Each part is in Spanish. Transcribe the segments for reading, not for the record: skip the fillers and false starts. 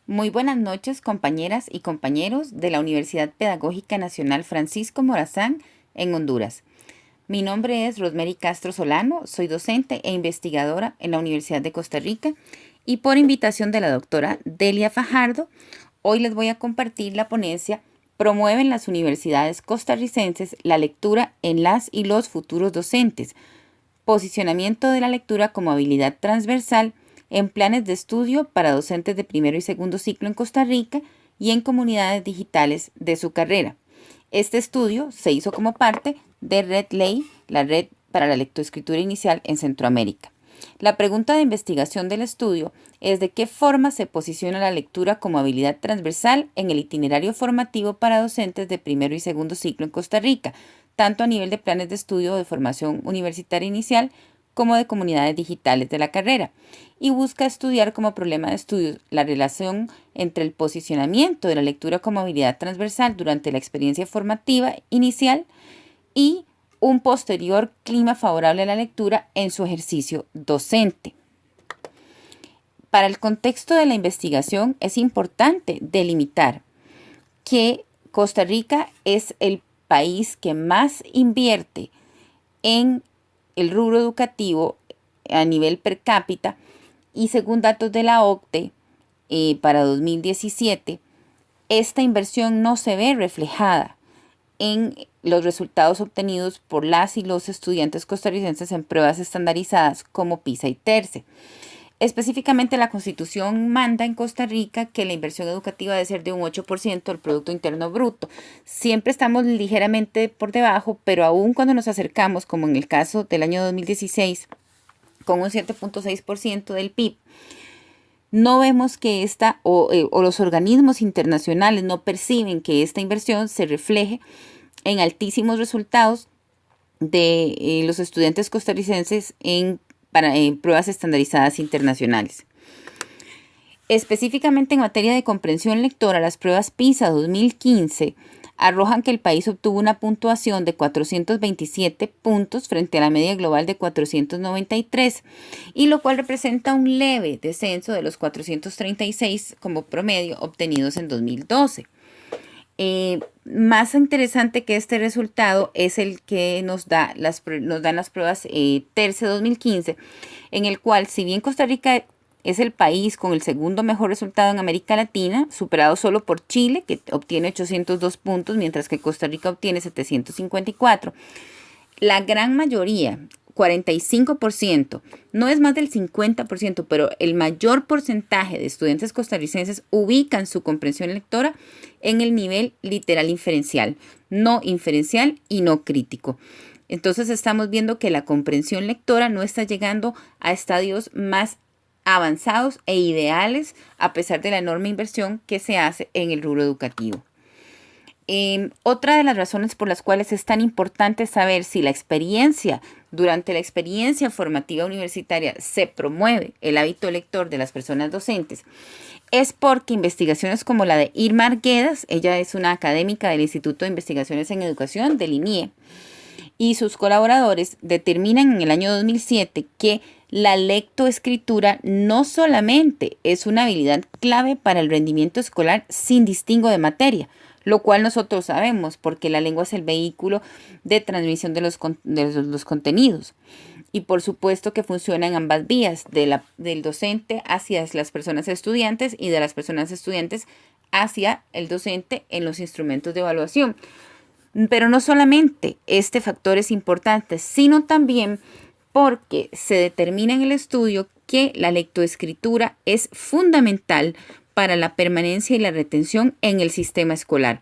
Muy buenas noches, compañeras y compañeros de la Universidad Pedagógica Nacional Francisco Morazán en Honduras. Mi nombre es Rosemary Castro Solano, soy docente e investigadora en la Universidad de Costa Rica y por invitación de la doctora Delia Fajardo, hoy les voy a compartir la ponencia Promueven las universidades costarricenses la lectura en las y los futuros docentes. Posicionamiento de la lectura como habilidad transversal en planes de estudio para docentes de primero y segundo ciclo en Costa Rica y en comunidades digitales de su carrera. Este estudio se hizo como parte de RedLay, la Red para la Lectoescritura Inicial en Centroamérica. La pregunta de investigación del estudio es de qué forma se posiciona la lectura como habilidad transversal en el itinerario formativo para docentes de primero y segundo ciclo en Costa Rica, tanto a nivel de planes de estudio de formación universitaria inicial como de comunidades digitales de la carrera, y busca estudiar como problema de estudio la relación entre el posicionamiento de la lectura como habilidad transversal durante la experiencia formativa inicial y un posterior clima favorable a la lectura en su ejercicio docente. Para el contexto de la investigación es importante delimitar que Costa Rica es el país que más invierte en el rubro educativo a nivel per cápita y según datos de la OCDE para 2017, esta inversión no se ve reflejada en los resultados obtenidos por las y los estudiantes costarricenses en pruebas estandarizadas como PISA y TERCE. Específicamente, la Constitución manda en Costa Rica que la inversión educativa debe ser de un 8% del Producto Interno Bruto. Siempre estamos ligeramente por debajo, pero aún cuando nos acercamos, como en el caso del año 2016, con un 7.6% del PIB, no vemos que o los organismos internacionales no perciben que esta inversión se refleje en altísimos resultados de los estudiantes costarricenses en pruebas estandarizadas internacionales. Específicamente en materia de comprensión lectora, las pruebas PISA 2015 arrojan que el país obtuvo una puntuación de 427 puntos frente a la media global de 493, y lo cual representa un leve descenso de los 436 como promedio obtenidos en 2012. Más interesante que este resultado es el que nos dan las pruebas TERCE 2015, en el cual, si bien Costa Rica es el país con el segundo mejor resultado en América Latina, superado solo por Chile, que obtiene 802 puntos, mientras que Costa Rica obtiene 754. La gran mayoría, 45%, no es más del 50%, pero el mayor porcentaje de estudiantes costarricenses ubican su comprensión lectora en el nivel literal inferencial, no inferencial y no crítico. Entonces estamos viendo que la comprensión lectora no está llegando a estadios más avanzados e ideales a pesar de la enorme inversión que se hace en el rubro educativo. Otra de las razones por las cuales es tan importante saber si durante la experiencia formativa universitaria se promueve el hábito lector de las personas docentes, es porque investigaciones como la de Irma Arguedas, ella es una académica del Instituto de Investigaciones en Educación, del INIE, y sus colaboradores determinan en el año 2007 que la lectoescritura no solamente es una habilidad clave para el rendimiento escolar sin distingo de materia, lo cual nosotros sabemos porque la lengua es el vehículo de transmisión de los contenidos. Y por supuesto que funciona en ambas vías, del docente hacia las personas estudiantes y de las personas estudiantes hacia el docente en los instrumentos de evaluación. Pero no solamente este factor es importante, sino también porque se determina en el estudio que la lectoescritura es fundamental para la permanencia y la retención en el sistema escolar.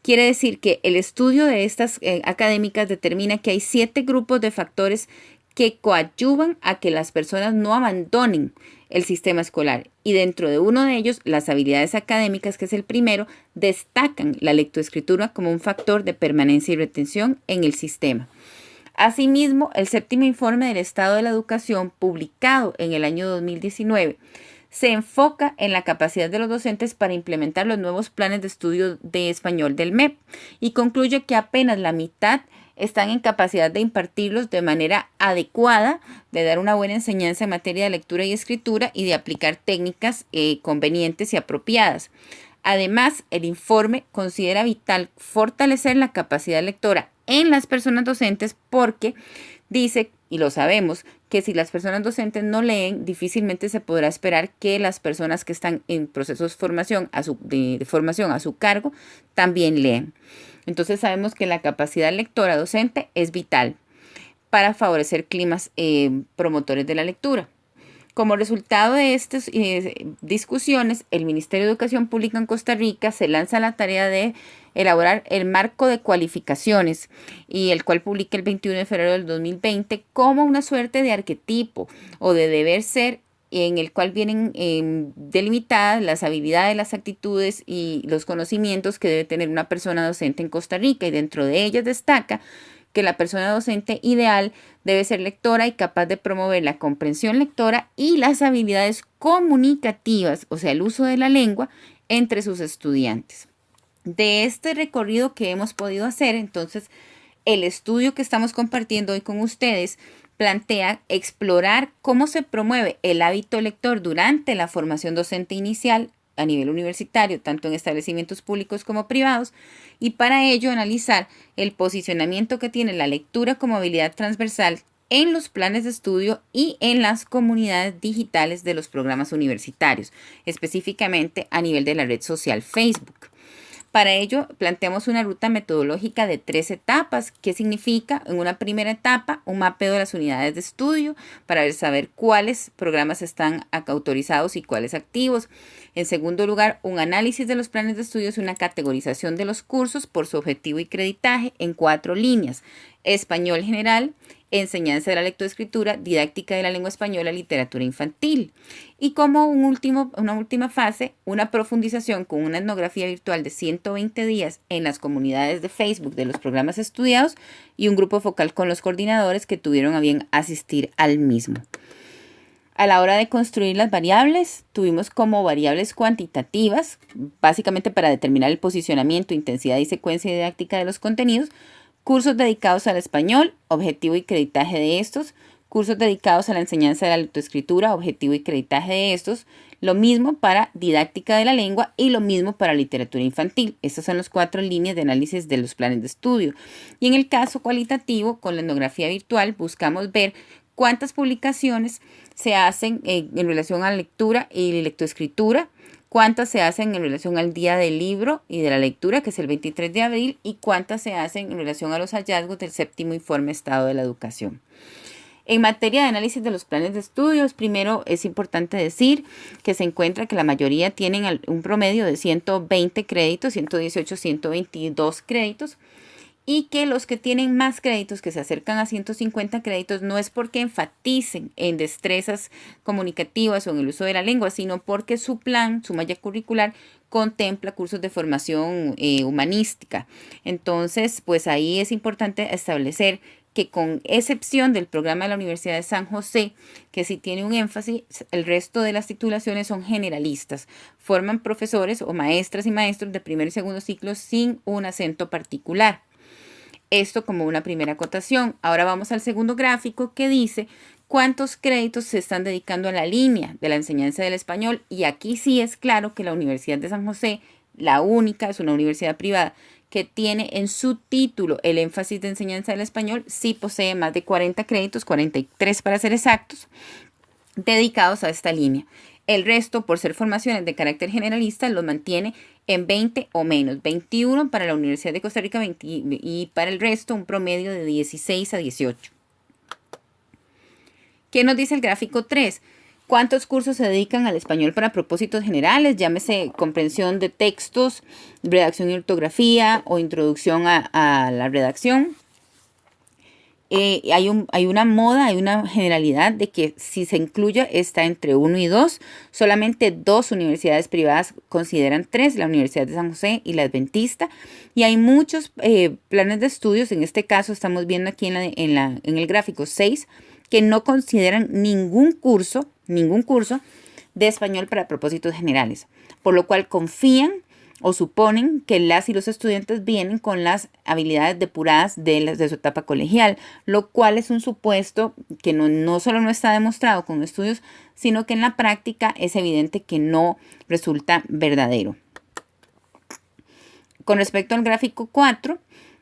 Quiere decir que el estudio de estas académicas determina que hay 7 grupos de factores que coadyuvan a que las personas no abandonen el sistema escolar. Y dentro de uno de ellos, las habilidades académicas, que es el primero, destacan la lectoescritura como un factor de permanencia y retención en el sistema. Asimismo, el séptimo informe del Estado de la Educación, publicado en el año 2019, se enfoca en la capacidad de los docentes para implementar los nuevos planes de estudio de español del MEP y concluye que apenas la mitad están en capacidad de impartirlos de manera adecuada, de dar una buena enseñanza en materia de lectura y escritura y de aplicar técnicas convenientes y apropiadas. Además, el informe considera vital fortalecer la capacidad lectora en las personas docentes porque dice, y lo sabemos, que si las personas docentes no leen, difícilmente se podrá esperar que las personas que están en procesos de formación a su cargo también lean. Entonces sabemos que la capacidad lectora docente es vital para favorecer climas promotores de la lectura. Como resultado de estas discusiones, el Ministerio de Educación Pública en Costa Rica se lanza la tarea de elaborar el marco de cualificaciones y el cual publica el 21 de febrero del 2020 como una suerte de arquetipo o de deber ser en el cual vienen delimitadas las habilidades, las actitudes y los conocimientos que debe tener una persona docente en Costa Rica, y dentro de ellas destaca que la persona docente ideal debe ser lectora y capaz de promover la comprensión lectora y las habilidades comunicativas, o sea, el uso de la lengua entre sus estudiantes. De este recorrido que hemos podido hacer, entonces, el estudio que estamos compartiendo hoy con ustedes plantea explorar cómo se promueve el hábito lector durante la formación docente inicial a nivel universitario, tanto en establecimientos públicos como privados, y para ello analizar el posicionamiento que tiene la lectura como habilidad transversal en los planes de estudio y en las comunidades digitales de los programas universitarios, específicamente a nivel de la red social Facebook. Para ello, planteamos una ruta metodológica de 3 etapas. ¿Qué significa? En una primera etapa, un mapeo de las unidades de estudio para saber cuáles programas están autorizados y cuáles activos. En segundo lugar, un análisis de los planes de estudios y una categorización de los cursos por su objetivo y creditaje en 4 líneas. Español general, enseñanza de la lectoescritura, didáctica de la lengua española, literatura infantil. Y como una última fase, una profundización con una etnografía virtual de 120 días en las comunidades de Facebook de los programas estudiados y un grupo focal con los coordinadores que tuvieron a bien asistir al mismo. A la hora de construir las variables, tuvimos como variables cuantitativas, básicamente para determinar el posicionamiento, intensidad y secuencia didáctica de los contenidos, cursos dedicados al español, objetivo y creditaje de estos, cursos dedicados a la enseñanza de la lectoescritura, objetivo y creditaje de estos, lo mismo para didáctica de la lengua y lo mismo para literatura infantil. Estas son las 4 líneas de análisis de los planes de estudio. Y en el caso cualitativo, con la etnografía virtual, buscamos ver cuántas publicaciones se hacen en relación a la lectura y lectoescritura, cuántas se hacen en relación al Día del Libro y de la Lectura, que es el 23 de abril, y cuántas se hacen en relación a los hallazgos del 7º Informe Estado de la Educación. En materia de análisis de los planes de estudios, primero es importante decir que se encuentra que la mayoría tienen un promedio de 120 créditos, 118, 122 créditos, y que los que tienen más créditos, que se acercan a 150 créditos, no es porque enfaticen en destrezas comunicativas o en el uso de la lengua, sino porque su plan, su malla curricular, contempla cursos de formación humanística. Entonces, pues ahí es importante establecer que con excepción del programa de la Universidad de San José, que sí tiene un énfasis, el resto de las titulaciones son generalistas. Forman profesores o maestras y maestros de primer y segundo ciclo sin un acento particular. Esto como una primera acotación. Ahora vamos al segundo gráfico que dice cuántos créditos se están dedicando a la línea de la enseñanza del español. Y aquí sí es claro que la Universidad de San José, la única, es una universidad privada que tiene en su título el énfasis de enseñanza del español, sí posee más de 40 créditos, 43 para ser exactos, dedicados a esta línea. El resto, por ser formaciones de carácter generalista, los mantiene en 20 o menos, 21 para la Universidad de Costa Rica 20, y para el resto un promedio de 16 a 18. ¿Qué nos dice el gráfico 3? ¿Cuántos cursos se dedican al español para propósitos generales? Llámese comprensión de textos, redacción y ortografía o introducción a la redacción. Hay una moda, hay una generalidad de que si se incluye está entre 1 y 2. Solamente 2 universidades privadas consideran 3, la Universidad de San José y la Adventista. Y hay muchos planes de estudios, en este caso estamos viendo aquí en el gráfico 6, que no consideran ningún curso de español para propósitos generales, por lo cual confían o suponen que las y los estudiantes vienen con las habilidades depuradas de su etapa colegial, lo cual es un supuesto que no solo no está demostrado con estudios, sino que en la práctica es evidente que no resulta verdadero. Con respecto al gráfico 4,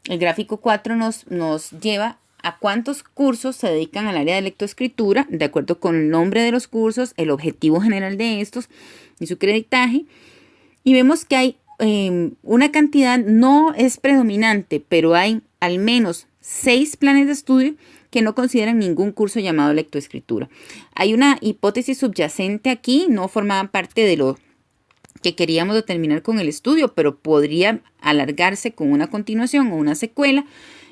el gráfico 4 nos lleva a cuántos cursos se dedican al área de lectoescritura, de acuerdo con el nombre de los cursos, el objetivo general de estos y su creditaje. Y vemos que hay una cantidad, no es predominante, pero hay al menos 6 planes de estudio que no consideran ningún curso llamado lectoescritura. Hay una hipótesis subyacente aquí, no formaba parte de lo que queríamos determinar con el estudio, pero podría alargarse con una continuación o una secuela,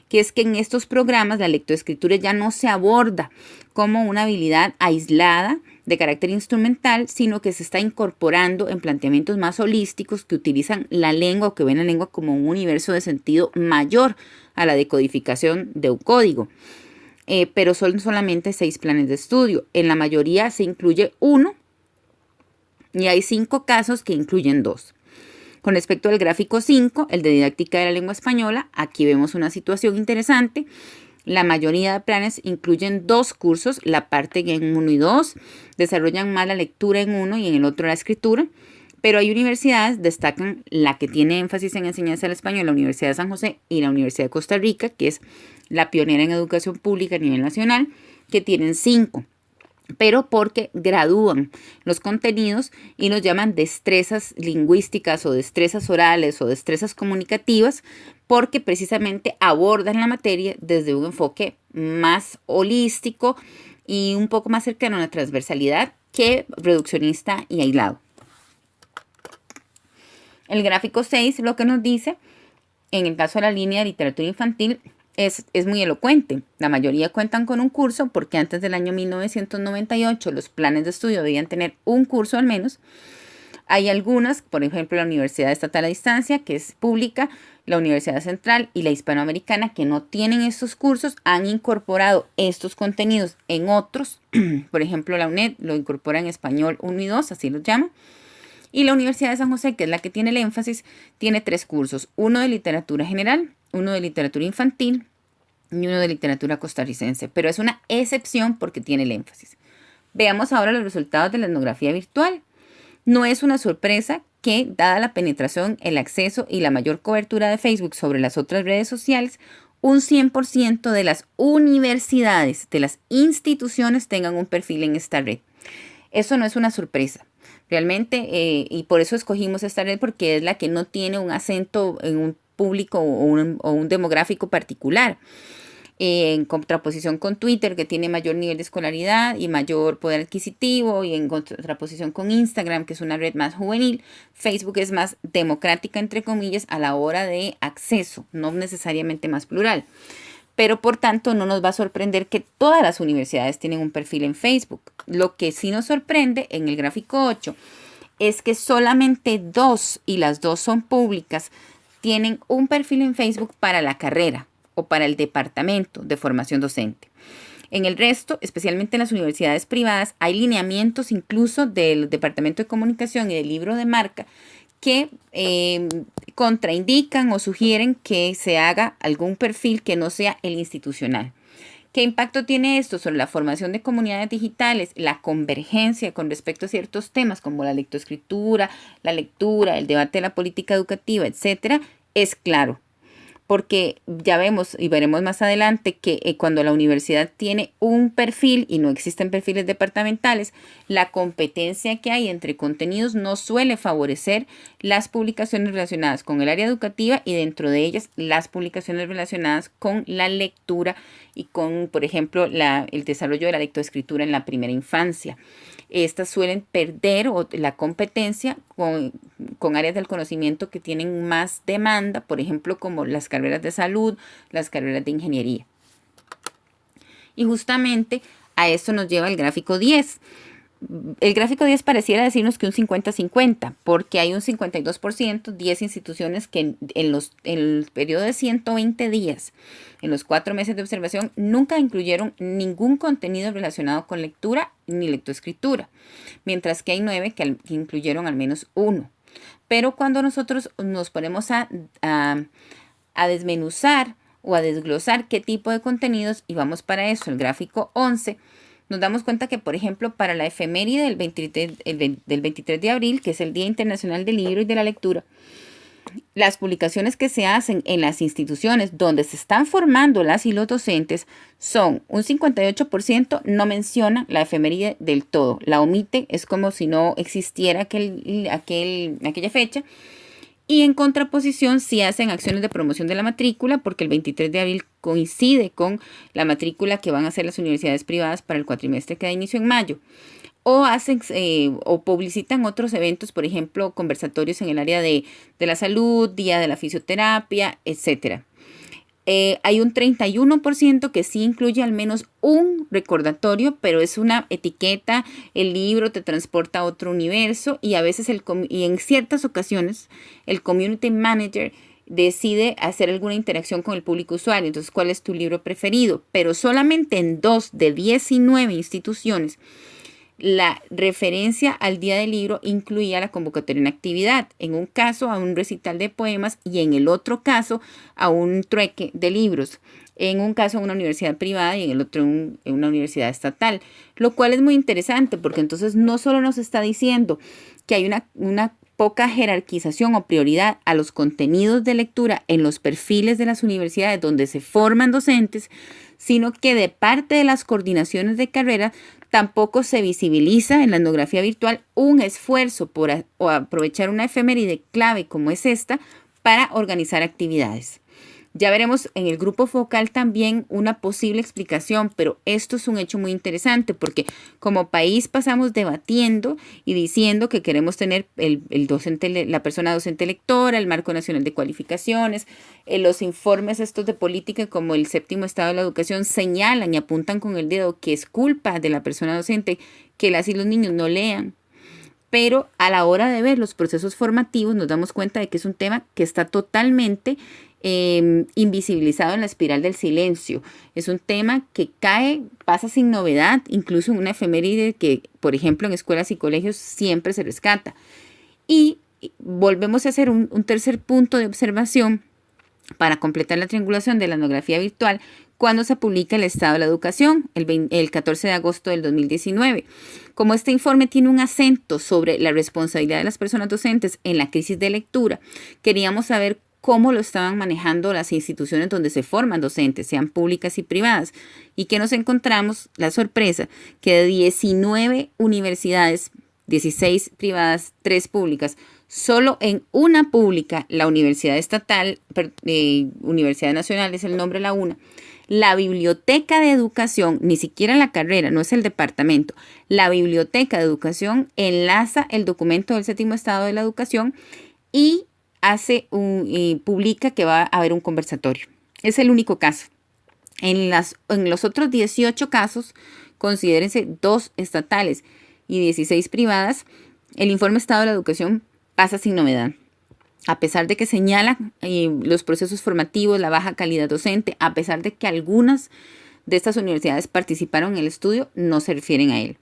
que es que en estos programas la lectoescritura ya no se aborda como una habilidad aislada de carácter instrumental, sino que se está incorporando en planteamientos más holísticos que utilizan la lengua o que ven la lengua como un universo de sentido mayor a la decodificación de un código. Pero son solamente 6 planes de estudio. En la mayoría se incluye uno y hay 5 casos que incluyen 2. Con respecto al gráfico 5, el de didáctica de la lengua española, aquí vemos una situación interesante. La mayoría de planes incluyen 2 cursos, la parte en 1 y 2, desarrollan más la lectura en uno y en el otro la escritura, pero hay universidades, destacan la que tiene énfasis en enseñanza del español, la Universidad de San José y la Universidad de Costa Rica, que es la pionera en educación pública a nivel nacional, que tienen 5. Pero porque gradúan los contenidos y los llaman destrezas lingüísticas o destrezas orales o destrezas comunicativas, porque precisamente abordan la materia desde un enfoque más holístico y un poco más cercano a la transversalidad que reduccionista y aislado. El gráfico 6 lo que nos dice, en el caso de la línea de literatura infantil, es muy elocuente. La mayoría cuentan con un curso porque antes del año 1998 los planes de estudio debían tener un curso al menos. Hay algunas, por ejemplo, la Universidad Estatal a Distancia, que es pública, la Universidad Central y la Hispanoamericana, que no tienen estos cursos, han incorporado estos contenidos en otros. Por ejemplo, la UNED lo incorpora en español 1 y 2, así los llama. Y la Universidad de San José, que es la que tiene el énfasis, tiene 3 cursos. Uno de literatura general, uno de literatura infantil y uno de literatura costarricense. Pero es una excepción porque tiene el énfasis. Veamos ahora los resultados de la etnografía virtual. No es una sorpresa que, dada la penetración, el acceso y la mayor cobertura de Facebook sobre las otras redes sociales, un 100% de las universidades, de las instituciones tengan un perfil en esta red. Eso no es una sorpresa. Realmente, y por eso escogimos esta red, porque es la que no tiene un acento en un público o un demográfico particular. En contraposición con Twitter, que tiene mayor nivel de escolaridad y mayor poder adquisitivo, y en contraposición con Instagram, que es una red más juvenil, Facebook es más democrática, entre comillas, a la hora de acceso, no necesariamente más plural. Pero por tanto no nos va a sorprender que todas las universidades tienen un perfil en Facebook. Lo que sí nos sorprende en el gráfico 8 es que solamente 2, y las 2 son públicas, tienen un perfil en Facebook para la carrera o para el departamento de formación docente. En el resto, especialmente en las universidades privadas, hay lineamientos incluso del Departamento de Comunicación y del libro de marca que contraindican o sugieren que se haga algún perfil que no sea el institucional. ¿Qué impacto tiene esto sobre la formación de comunidades digitales, la convergencia con respecto a ciertos temas como la lectoescritura, la lectura, el debate de la política educativa, etcétera? Es claro. Porque ya vemos y veremos más adelante que cuando la universidad tiene un perfil y no existen perfiles departamentales, la competencia que hay entre contenidos no suele favorecer las publicaciones relacionadas con el área educativa y dentro de ellas las publicaciones relacionadas con la lectura y con, por ejemplo, el desarrollo de la lectoescritura en la primera infancia. Estas suelen perder la competencia con áreas del conocimiento que tienen más demanda, por ejemplo, como las carreras de salud, las carreras de ingeniería. Y justamente a esto nos lleva el gráfico 10. El gráfico 10 pareciera decirnos que un 50-50, porque hay un 52%, 10 instituciones que en el periodo de 120 días, en los 4 meses de observación, nunca incluyeron ningún contenido relacionado con lectura ni lectoescritura, mientras que hay 9 que incluyeron al menos uno. Pero cuando nosotros nos ponemos a desmenuzar o a desglosar qué tipo de contenidos, y vamos para eso, el gráfico 11, nos damos cuenta que, por ejemplo, para la efeméride del 23 de abril, que es el Día Internacional del Libro y de la Lectura, las publicaciones que se hacen en las instituciones donde se están formando las y los docentes son un 58% no mencionan la efeméride del todo, la omite, es como si no existiera aquella fecha. Y en contraposición, sí hacen acciones de promoción de la matrícula, porque el 23 de abril coincide con la matrícula que van a hacer las universidades privadas para el cuatrimestre que da inicio en mayo. O hacen o publicitan otros eventos, por ejemplo, conversatorios en el área de la salud, día de la fisioterapia, etcétera. Hay un 31% que sí incluye al menos un recordatorio, pero es una etiqueta, el libro te transporta a otro universo y a veces y en ciertas ocasiones el community manager decide hacer alguna interacción con el público usuario. Entonces, ¿cuál es tu libro preferido? Pero solamente en 2 de 19 instituciones la referencia al día del libro incluía la convocatoria en actividad, en un caso a un recital de poemas y en el otro caso a un trueque de libros, en un caso a una universidad privada y en el otro en una universidad estatal, lo cual es muy interesante porque entonces no solo nos está diciendo que hay una poca jerarquización o prioridad a los contenidos de lectura en los perfiles de las universidades donde se forman docentes, sino que de parte de las coordinaciones de carrera tampoco se visibiliza en la etnografía virtual un esfuerzo por aprovechar una efeméride clave como es esta para organizar actividades. Ya veremos en el grupo focal también una posible explicación, pero esto es un hecho muy interesante porque como país pasamos debatiendo y diciendo que queremos tener la persona docente lectora, el marco nacional de cualificaciones, los informes estos de política como el séptimo estado de la educación señalan y apuntan con el dedo que es culpa de la persona docente que las y los niños no lean. Pero a la hora de ver los procesos formativos nos damos cuenta de que es un tema que está totalmente invisibilizado en la espiral del silencio. Es un tema que pasa sin novedad, incluso en una efeméride que, por ejemplo, en escuelas y colegios siempre se rescata. Y volvemos a hacer un tercer punto de observación para completar la triangulación de la etnografía virtual cuando se publica el Estado de la Educación, el 14 de agosto del 2019. Como este informe tiene un acento sobre la responsabilidad de las personas docentes en la crisis de lectura, queríamos saber cómo lo estaban manejando las instituciones donde se forman docentes, sean públicas y privadas, y que nos encontramos la sorpresa que de 19 universidades, 16 privadas, 3 públicas, solo en una pública, la Universidad Estatal, Universidad Nacional es el nombre de la una, la Biblioteca de Educación, ni siquiera la carrera, no es el departamento, la Biblioteca de Educación enlaza el documento del séptimo estado de la educación y publica que va a haber un conversatorio. Es el único caso. En los otros 18 casos, considérense 2 estatales y 16 privadas, el informe Estado de la Educación pasa sin novedad. A pesar de que señala los procesos formativos, la baja calidad docente, a pesar de que algunas de estas universidades participaron en el estudio, no se refieren a él.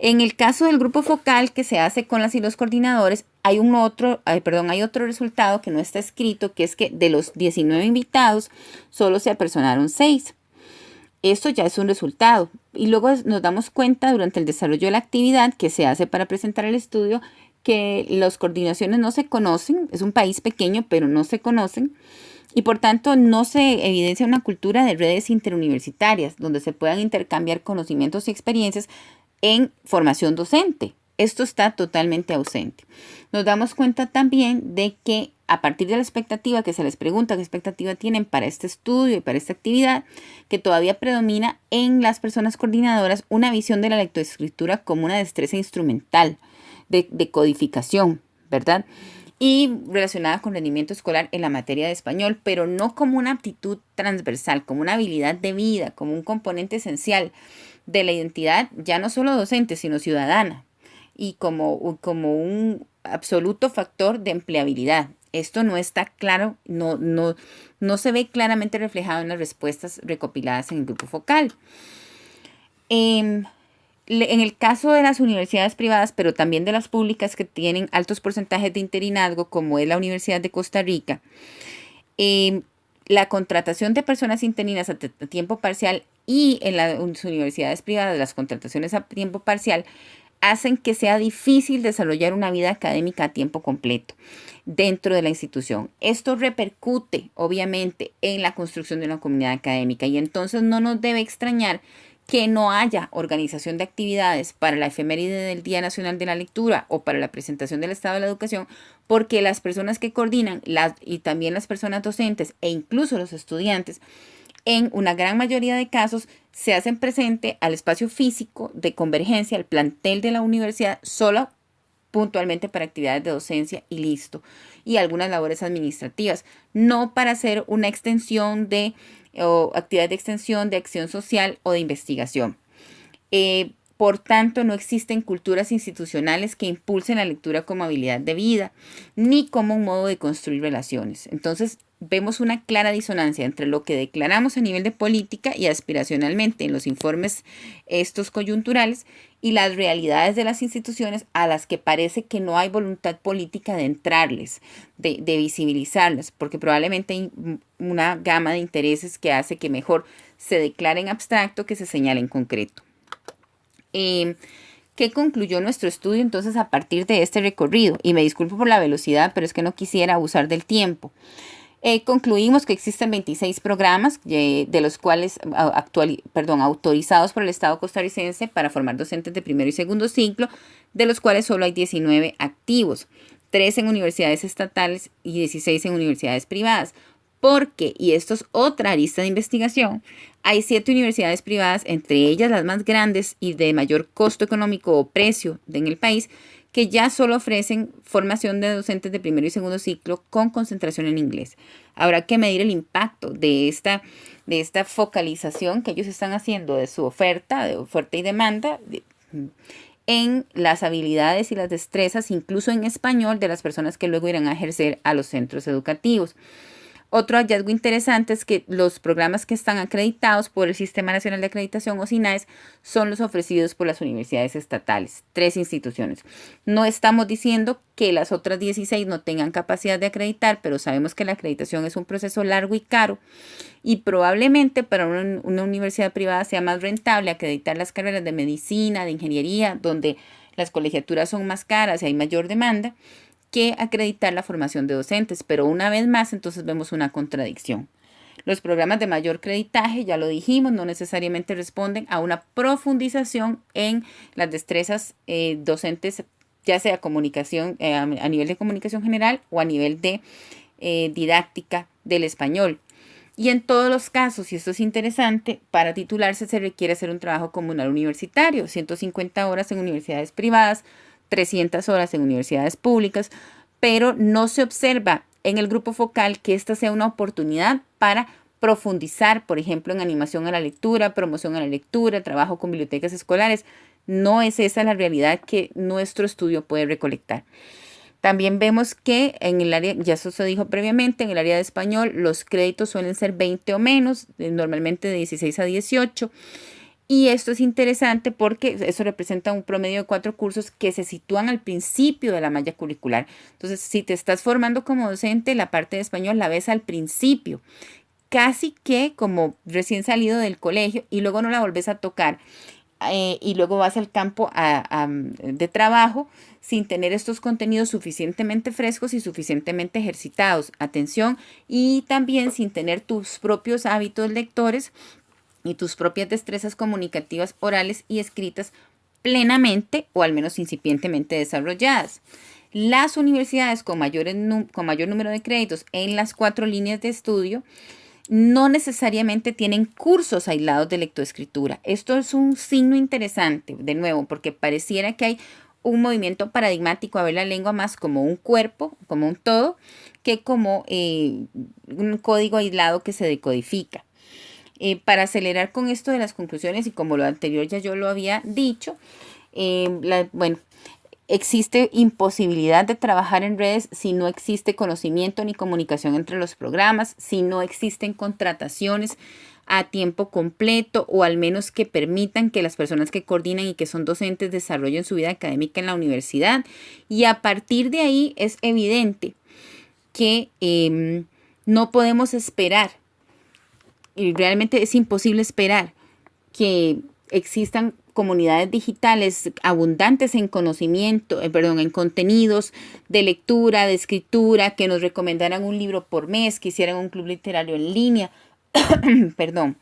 En el caso del grupo focal que se hace con las y los coordinadores, hay otro resultado que no está escrito, que es que de los 19 invitados, solo se apersonaron 6. Esto ya es un resultado. Y luego nos damos cuenta durante el desarrollo de la actividad que se hace para presentar el estudio que las coordinaciones no se conocen. Es un país pequeño, pero no se conocen. Y por tanto no se evidencia una cultura de redes interuniversitarias donde se puedan intercambiar conocimientos y experiencias en formación docente. Esto está totalmente ausente. Nos damos cuenta también de que a partir de la expectativa que se les pregunta qué expectativa tienen para este estudio y para esta actividad, que todavía predomina en las personas coordinadoras una visión de la lectoescritura como una destreza instrumental de codificación, ¿verdad? Y relacionada con rendimiento escolar en la materia de español, pero no como una aptitud transversal, como una habilidad de vida, como un componente esencial de la identidad, ya no solo docente, sino ciudadana, y como un absoluto factor de empleabilidad. Esto no está claro, no se ve claramente reflejado en las respuestas recopiladas en el grupo focal. En el caso de las universidades privadas, pero también de las públicas que tienen altos porcentajes de interinazgo, como es la Universidad de Costa Rica, eh, la contratación de personas interinas a tiempo parcial y en las universidades privadas las contrataciones a tiempo parcial hacen que sea difícil desarrollar una vida académica a tiempo completo dentro de la institución. Esto repercute, obviamente, en la construcción de una comunidad académica y entonces no nos debe extrañar que no haya organización de actividades para la efeméride del Día Nacional de la Lectura o para la presentación del Estado de la Educación, porque las personas que coordinan y también las personas docentes e incluso los estudiantes, en una gran mayoría de casos, se hacen presente al espacio físico de convergencia, al plantel de la universidad, solo puntualmente para actividades de docencia y listo, y algunas labores administrativas, no para hacer una extensión o actividades de extensión de acción social o de investigación. Por tanto, no existen culturas institucionales que impulsen la lectura como habilidad de vida, ni como un modo de construir relaciones. Entonces, vemos una clara disonancia entre lo que declaramos a nivel de política y aspiracionalmente en los informes estos coyunturales y las realidades de las instituciones a las que parece que no hay voluntad política de entrarles, de visibilizarlas, porque probablemente hay una gama de intereses que hace que mejor se declare en abstracto que se señale en concreto. ¿Qué concluyó nuestro estudio entonces a partir de este recorrido? Y me disculpo por la velocidad, pero es que no quisiera abusar del tiempo. Concluimos que existen 26 programas, de los cuales autorizados por el Estado costarricense para formar docentes de primero y segundo ciclo, de los cuales solo hay 19 activos, 3 en universidades estatales y 16 en universidades privadas. Porque, y esto es otra arista de investigación, hay 7 universidades privadas, entre ellas las más grandes y de mayor costo económico o precio en el país, que ya solo ofrecen formación de docentes de primero y segundo ciclo con concentración en inglés. Habrá que medir el impacto de esta focalización que ellos están haciendo de su oferta, de oferta y demanda, en las habilidades y las destrezas, incluso en español, de las personas que luego irán a ejercer a los centros educativos. Otro hallazgo interesante es que los programas que están acreditados por el Sistema Nacional de Acreditación o SINAES son los ofrecidos por las universidades estatales, 3 instituciones. No estamos diciendo que las otras 16 no tengan capacidad de acreditar, pero sabemos que la acreditación es un proceso largo y caro y probablemente para una universidad privada sea más rentable acreditar las carreras de medicina, de ingeniería, donde las colegiaturas son más caras y hay mayor demanda, que acreditar la formación de docentes, pero una vez más entonces vemos una contradicción. Los programas de mayor creditaje, ya lo dijimos, no necesariamente responden a una profundización en las destrezas docentes, ya sea comunicación a nivel de comunicación general o a nivel de didáctica del español. Y en todos los casos, y esto es interesante, para titularse se requiere hacer un trabajo comunal universitario, 150 horas en universidades privadas, 300 horas en universidades públicas, pero no se observa en el grupo focal que esta sea una oportunidad para profundizar, por ejemplo, en animación a la lectura, promoción a la lectura, trabajo con bibliotecas escolares. No es esa la realidad que nuestro estudio puede recolectar. También vemos que en el área, ya eso se dijo previamente, en el área de español los créditos suelen ser 20 o menos, normalmente de 16 a 18. Y esto es interesante porque eso representa un promedio de 4 cursos que se sitúan al principio de la malla curricular. Entonces, si te estás formando como docente, la parte de español la ves al principio, casi que como recién salido del colegio y luego no la volvés a tocar. Y luego vas al campo de trabajo sin tener estos contenidos suficientemente frescos y suficientemente ejercitados. Atención, y también sin tener tus propios hábitos lectores y tus propias destrezas comunicativas orales y escritas plenamente o al menos incipientemente desarrolladas. Las universidades con mayor número de créditos en las 4 líneas de estudio no necesariamente tienen cursos aislados de lectoescritura. Esto es un signo interesante, de nuevo, porque pareciera que hay un movimiento paradigmático a ver la lengua más como un cuerpo, como un todo, que como un código aislado que se decodifica. Para acelerar con esto de las conclusiones y como lo anterior ya yo lo había dicho, existe imposibilidad de trabajar en redes si no existe conocimiento ni comunicación entre los programas, si no existen contrataciones a tiempo completo, o al menos que permitan que las personas que coordinan y que son docentes desarrollen su vida académica en la universidad. Y a partir de ahí es evidente que no podemos esperar, y realmente es imposible esperar, que existan comunidades digitales abundantes en conocimiento, en contenidos de lectura, de escritura, que nos recomendaran un libro por mes, que hicieran un club literario en línea, perdón,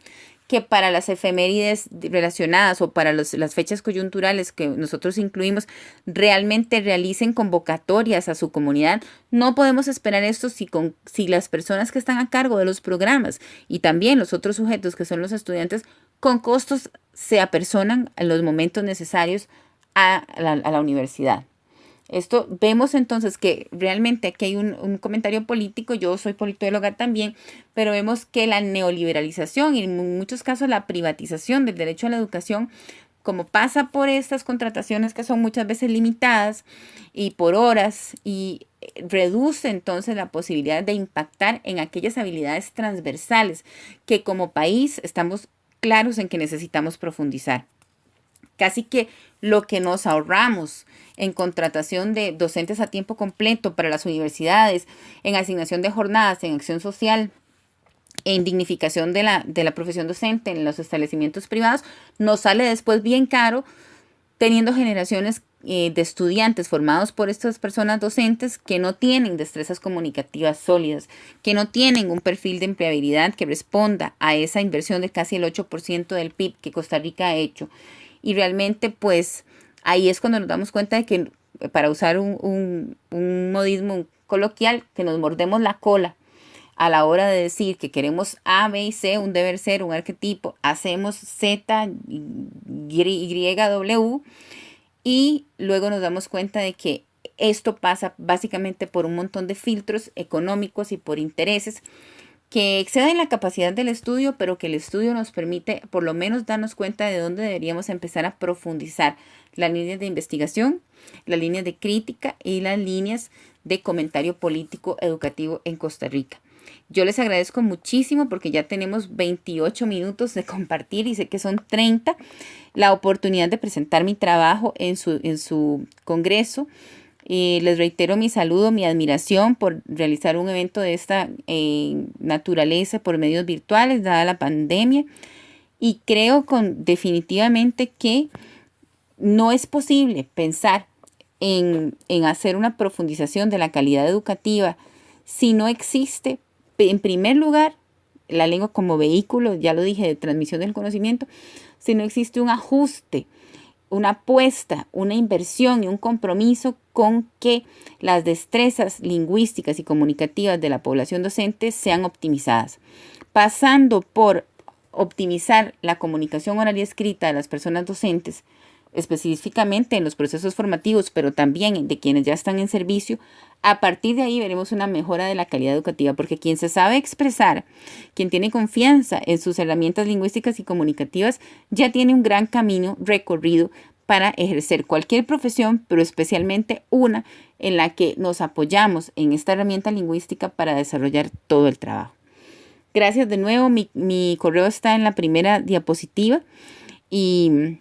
que para las efemérides relacionadas o para las fechas coyunturales que nosotros incluimos realmente realicen convocatorias a su comunidad. No podemos esperar esto si las personas que están a cargo de los programas y también los otros sujetos que son los estudiantes con costos se apersonan en los momentos necesarios a la universidad. Esto vemos entonces que realmente aquí hay un comentario político. Yo soy politóloga también, pero vemos que la neoliberalización y en muchos casos la privatización del derecho a la educación, como pasa por estas contrataciones que son muchas veces limitadas y por horas, y reduce entonces la posibilidad de impactar en aquellas habilidades transversales que como país estamos claros en que necesitamos profundizar. Casi que lo que nos ahorramos en contratación de docentes a tiempo completo para las universidades, en asignación de jornadas, en acción social, en dignificación de la profesión docente en los establecimientos privados, nos sale después bien caro, teniendo generaciones de estudiantes formados por estas personas docentes que no tienen destrezas comunicativas sólidas, que no tienen un perfil de empleabilidad que responda a esa inversión de casi el 8% del PIB que Costa Rica ha hecho. Y realmente, pues, ahí es cuando nos damos cuenta de que, para usar un modismo coloquial, que nos mordemos la cola a la hora de decir que queremos A, B y C, un deber ser, un arquetipo, hacemos Z, Y, W, y luego nos damos cuenta de que esto pasa básicamente por un montón de filtros económicos y por intereses que exceden la capacidad del estudio, pero que el estudio nos permite por lo menos darnos cuenta de dónde deberíamos empezar a profundizar las líneas de investigación, las líneas de crítica y las líneas de comentario político educativo en Costa Rica. Yo les agradezco muchísimo porque ya tenemos 28 minutos de compartir y sé que son 30, la oportunidad de presentar mi trabajo en su congreso. Y les reitero mi saludo, mi admiración por realizar un evento de esta naturaleza por medios virtuales, dada la pandemia. Y creo definitivamente que no es posible pensar en hacer una profundización de la calidad educativa si no existe, en primer lugar, la lengua como vehículo, ya lo dije, de transmisión del conocimiento, si no existe un ajuste, una apuesta, una inversión y un compromiso con que las destrezas lingüísticas y comunicativas de la población docente sean optimizadas, pasando por optimizar la comunicación oral y escrita de las personas docentes, específicamente en los procesos formativos, pero también de quienes ya están en servicio. A partir de ahí veremos una mejora de la calidad educativa, porque quien se sabe expresar, quien tiene confianza en sus herramientas lingüísticas y comunicativas, ya tiene un gran camino recorrido para ejercer cualquier profesión, pero especialmente una en la que nos apoyamos en esta herramienta lingüística para desarrollar todo el trabajo. Gracias de nuevo, mi correo está en la primera diapositiva y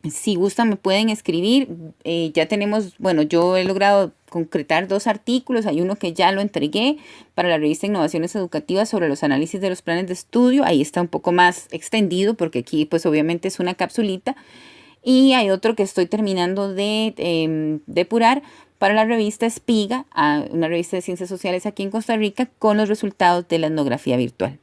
si gustan me pueden escribir. Ya tenemos, bueno, yo he logrado concretar 2 artículos. Hay uno que ya lo entregué para la revista Innovaciones Educativas sobre los análisis de los planes de estudio. Ahí está un poco más extendido porque aquí pues obviamente es una capsulita. Y hay otro que estoy terminando de depurar para la revista Espiga, una revista de ciencias sociales aquí en Costa Rica, con los resultados de la etnografía virtual.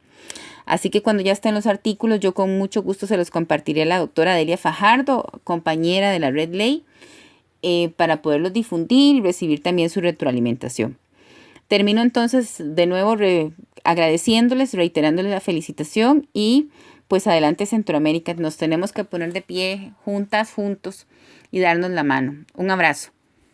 Así que cuando ya estén los artículos, yo con mucho gusto se los compartiré a la doctora Delia Fajardo, compañera de la Red Ley, para poderlos difundir y recibir también su retroalimentación. Termino entonces de nuevo agradeciéndoles, reiterándoles la felicitación y pues adelante Centroamérica. Nos tenemos que poner de pie juntas, juntos y darnos la mano. Un abrazo.